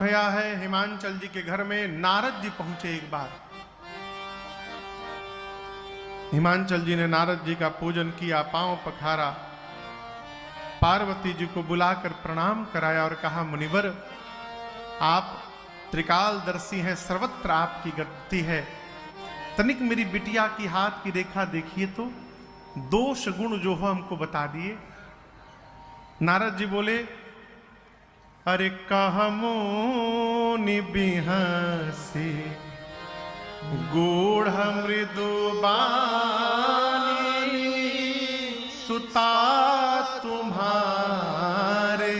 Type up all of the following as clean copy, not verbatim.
भैया है हिमांचल जी के घर में नारद जी पहुंचे एक बार। हिमांचल जी ने नारद जी का पूजन किया, पांव पखारा, पार्वती जी को बुलाकर प्रणाम कराया और कहा, मुनिवर आप त्रिकालदर्शी हैं, सर्वत्र आपकी गति है, तनिक मेरी बिटिया की हाथ की रेखा देखिए तो, दोष गुण जो हो हमको बता दिए। नारद जी बोले, अरे कहमो निबिहसी गूढ़ मृदु बानी सुता तुम्हारे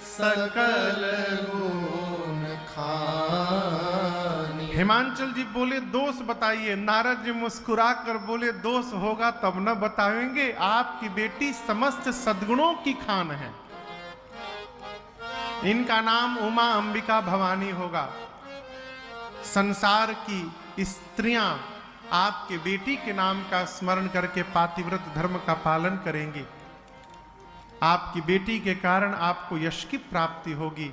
सकल गुण खानी। हिमांचल जी बोले, दोष बताइए। नारद जी मुस्कुरा कर बोले, दोष होगा तब न बताएंगे, आपकी बेटी समस्त सद्गुणों की खान है। इनका नाम उमा अंबिका भवानी होगा। संसार की स्त्रियां आपके बेटी के नाम का स्मरण करके पातिव्रत धर्म का पालन करेंगी। आपकी बेटी के कारण आपको यश की प्राप्ति होगी,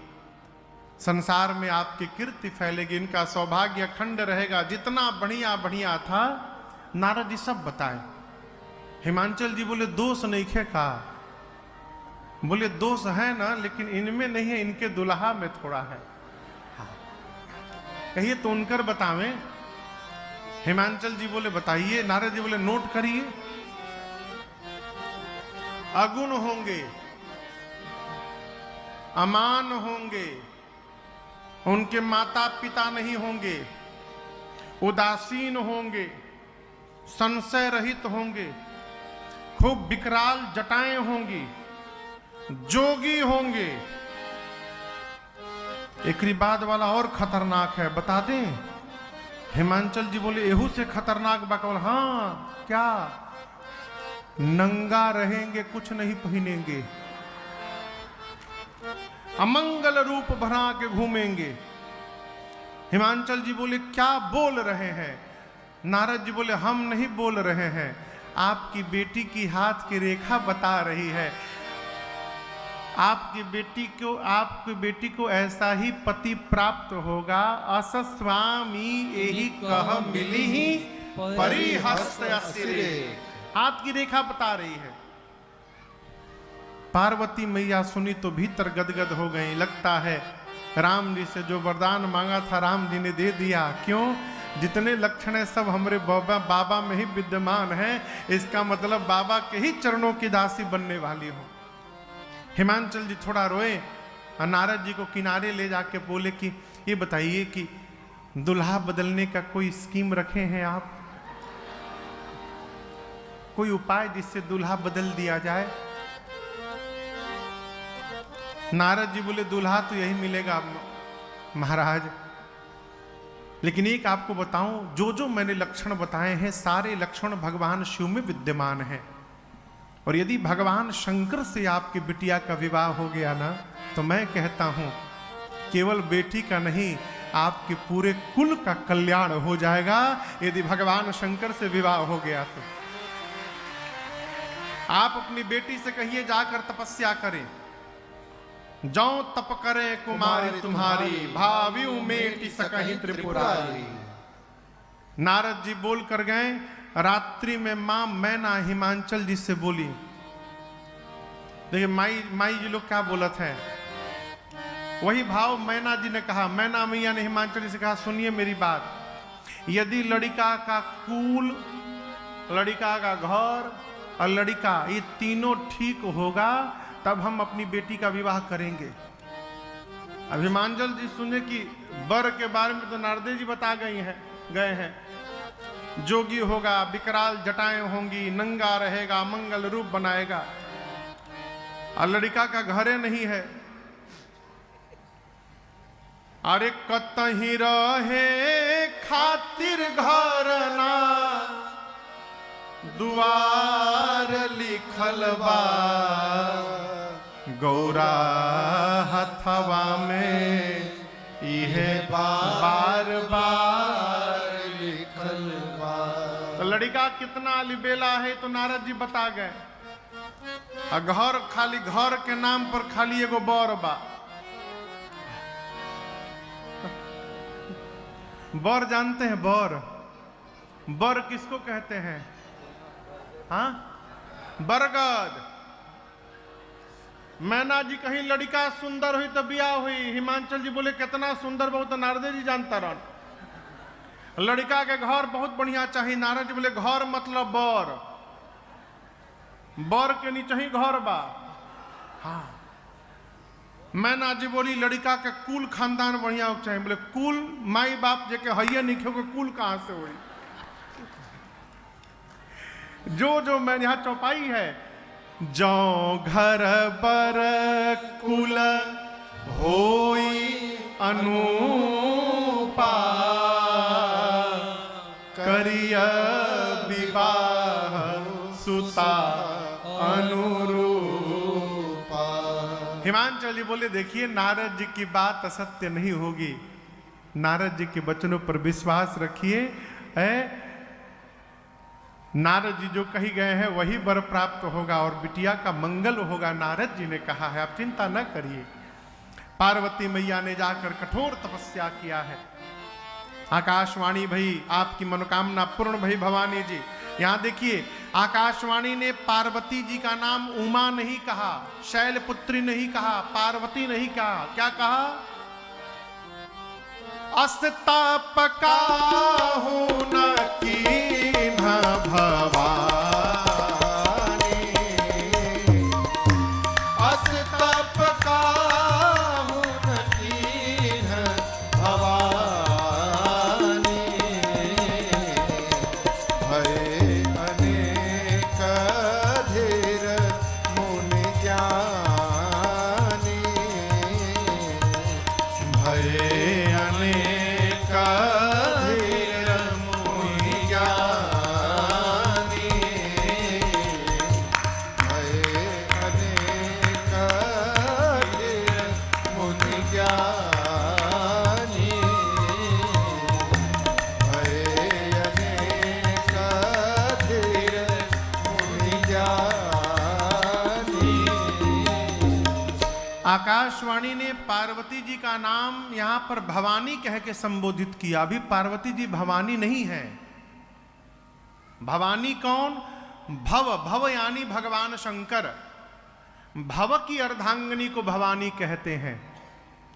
संसार में आपकी कीर्ति फैलेगी, इनका सौभाग्य अखंड रहेगा। जितना बढ़िया बढ़िया था नारद जी सब बताए। हिमांचल जी बोले, दोष नहीं खे कहा। बोले, दोष है ना, लेकिन इनमें नहीं है, इनके दुल्हा में थोड़ा है। कहिए तो उनकर बतावें। हिमांचल जी बोले, बताइए। नारद जी बोले, नोट करिए। अगुण होंगे, अमान होंगे, उनके माता पिता नहीं होंगे, उदासीन होंगे, संशय रहित होंगे, खूब विकराल जटाएं होंगी, जोगी होंगे। एक बाद वाला और खतरनाक है, बता दें। हिमांचल जी बोले, एहू से खतरनाक बकौल। हाँ क्या? नंगा रहेंगे, कुछ नहीं पहनेंगे, अमंगल रूप बना के घूमेंगे। हिमांचल जी बोले, क्या बोल रहे हैं? नारद जी बोले, हम नहीं बोल रहे हैं, आपकी बेटी की हाथ की रेखा बता रही है। आपकी बेटी को ऐसा ही पति प्राप्त होगा। अस स्वामी यही कह मिली ही परिहस्त सिरे। हाथ की रेखा बता रही है। पार्वती मैया सुनी तो भीतर गदगद हो गई। लगता है राम जी से जो वरदान मांगा था राम जी ने दे दिया। क्यों? जितने लक्षण है सब हमारे बाबा में ही विद्यमान है। इसका मतलब बाबा के ही चरणों की दासी बनने वाली हो। हिमांचल जी थोड़ा रोए और नारद जी को किनारे ले जाके बोले कि ये बताइए कि दुल्हा बदलने का कोई स्कीम रखे हैं आप? कोई उपाय जिससे दुल्हा बदल दिया जाए? नारद जी बोले, दुल्हा तो यही मिलेगा महाराज, लेकिन एक आपको बताऊं, जो जो मैंने लक्षण बताए हैं सारे लक्षण भगवान शिव में विद्यमान हैं। और यदि भगवान शंकर से आपकी बिटिया का विवाह हो गया ना, तो मैं कहता हूं केवल बेटी का नहीं, आपके पूरे कुल का कल्याण हो जाएगा। यदि भगवान शंकर से विवाह हो गया तो आप अपनी बेटी से कहिए, जाकर तपस्या करें। जाओ तप करें कुमारी तुम्हारी, भावी उमेटी सकहि त्रिपुरारी। नारद जी बोल कर गए। रात्रि में मां मैना हिमांचल जी से बोली। देखिए माई जी लोग क्या बोलत है, वही भाव मैना जी ने कहा। मैना मैया ने हिमांचल जी से कहा, सुनिए मेरी बात, यदि लड़का का कुल, लड़का का घर और लड़का ये तीनों ठीक होगा तब हम अपनी बेटी का विवाह करेंगे। अब हिमांचल जी सुने कि वर के बारे में तो नारद जी बता गए हैं। जोगी होगा, विकराल जटाएं होंगी, नंगा रहेगा, मंगल रूप बनाएगा, और लड़का का घरे नहीं है। अरे कतही रहे खातिर घर ना, दुआर लिखल बा, गौरा हथवा में इहे बार बार लिखल बा। तो लड़का कितना अलबेला है तो नारद जी बता गए। घर खाली घर के नाम पर खाली एगो बर बा। बर जानते हैं? बर, बर किसको कहते हैं? हाँ, बरगद। मैना जी कहीं लड़का सुंदर हुई तो बिया हुई। हिमांचल जी बोले कितना सुंदर, बहुत नारदे जी जानता रह। लड़का के घर बहुत बढ़िया चाहिए। नारद जी बोले घर मतलब बर, बर के नीचे ही घर बा। हाँ, मैना जी बोली लड़का के कुल खानदान बढ़िया हो चाहिए। बोले कुल माई बाप जे के हइये नहीं खे, कुल कहां से हुई? जो मैं यहां चौपाई है, जो घर बर कुल होई अनुपा, करिया विवाह सुता अनुरूपा। हिमांचल जी बोले देखिए नारद जी की बात असत्य नहीं होगी। नारद जी के वचनों पर विश्वास रखिए। नारद जी जो कही गए हैं वही वर प्राप्त होगा और बिटिया का मंगल होगा। नारद जी ने कहा है, आप चिंता न करिए। पार्वती मैया ने जाकर कठोर तपस्या किया है। आकाशवाणी भई, आपकी मनोकामना पूर्ण भई भवानी जी। यहां देखिए, आकाशवाणी ने पार्वती जी का नाम उमा नहीं कहा, शैलपुत्री नहीं कहा, पार्वती नहीं कहा। क्या कहा? अस्तप काहू न कीन्ह भवानी, अस्तप काहू न कीन्ह भवानी, भय अनेक धीर मुनि ज्ञानी, भय अनेक धीर मुनि ज्ञानी, भय अनेक धीर मुनि ज्ञानी, भय अनेक धीर मुनि ज्ञानी। आकाशवाणी ने पार्वती जी का नाम यहां पर भवानी कह के संबोधित किया। अभी पार्वती जी भवानी नहीं है। भवानी कौन? भव, भव यानी भगवान शंकर। भव की अर्धांगिनी को भवानी कहते हैं।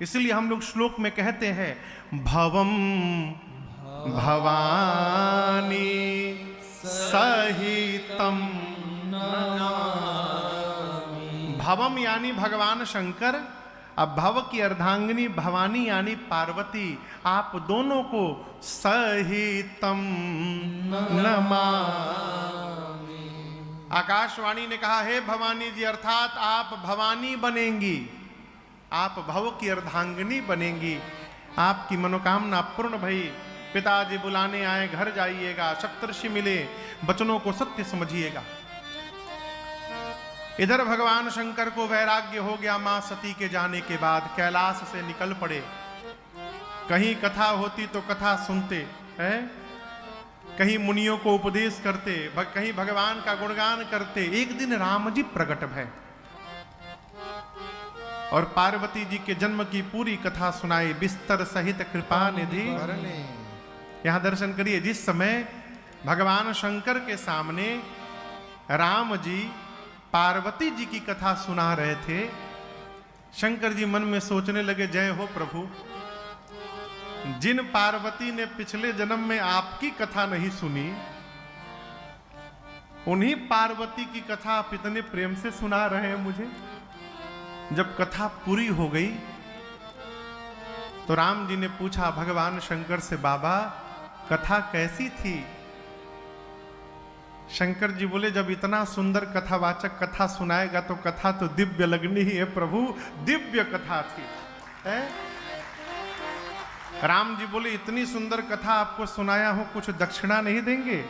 इसलिए हम लोग श्लोक में कहते हैं भवम भवानी सहितम नमामि। भवम यानी भगवान शंकर, अब भव की अर्धांगिनी भवानी यानी पार्वती, आप दोनों को सहितम नमामि। आकाशवाणी ने कहा, हे भवानी जी, अर्थात आप भवानी बनेंगी, आप भव की अर्धांगिनी बनेंगी। आपकी मनोकामना पूर्ण भई। पिताजी बुलाने आए, घर जाइएगा, सप्तर्षि मिले, वचनों को सत्य समझिएगा। इधर भगवान शंकर को वैराग्य हो गया मां सती के जाने के बाद। कैलाश से निकल पड़े। कहीं कथा होती तो कथा सुनते हैं, कहीं मुनियों को उपदेश करते, कहीं भगवान का गुणगान करते। एक दिन राम जी प्रकट भय और पार्वती जी के जन्म की पूरी कथा सुनाई। बिस्तर सहित कृपा निधि। यहां दर्शन करिए, जिस समय भगवान शंकर के सामने राम जी पार्वती जी की कथा सुना रहे थे, शंकर जी मन में सोचने लगे, जय हो प्रभु, जिन पार्वती ने पिछले जन्म में आपकी कथा नहीं सुनी, उन्हीं पार्वती की कथा आप इतने प्रेम से सुना रहे हैं मुझे। जब कथा पूरी हो गई तो राम जी ने पूछा भगवान शंकर से, बाबा कथा कैसी थी? शंकर जी बोले, जब इतना सुंदर कथावाचक कथा सुनाएगा तो कथा तो दिव्य लगनी ही है प्रभु, दिव्य कथा थी। है? राम जी बोले, इतनी सुंदर कथा आपको सुनाया हूं, कुछ दक्षिणा नहीं देंगे?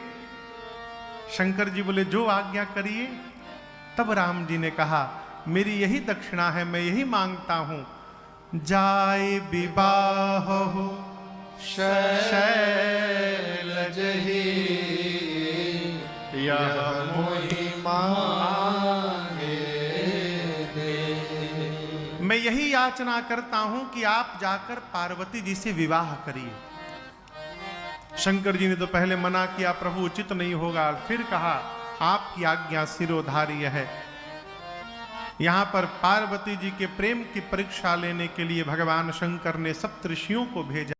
शंकर जी बोले, जो आज्ञा करिए। तब राम जी ने कहा, मेरी यही दक्षिणा है, मैं यही मांगता हूं, जाय विवाह हो शैलज ही यह मोहि मांगे दे। मैं यही याचना करता हूं कि आप जाकर पार्वती जी से विवाह करिए। शंकर जी ने तो पहले मना किया, प्रभु उचित नहीं होगा, फिर कहा आपकी आज्ञा सिरोधार्य है। यहां पर पार्वती जी के प्रेम की परीक्षा लेने के लिए भगवान शंकर ने सप्तऋषियों को भेजा।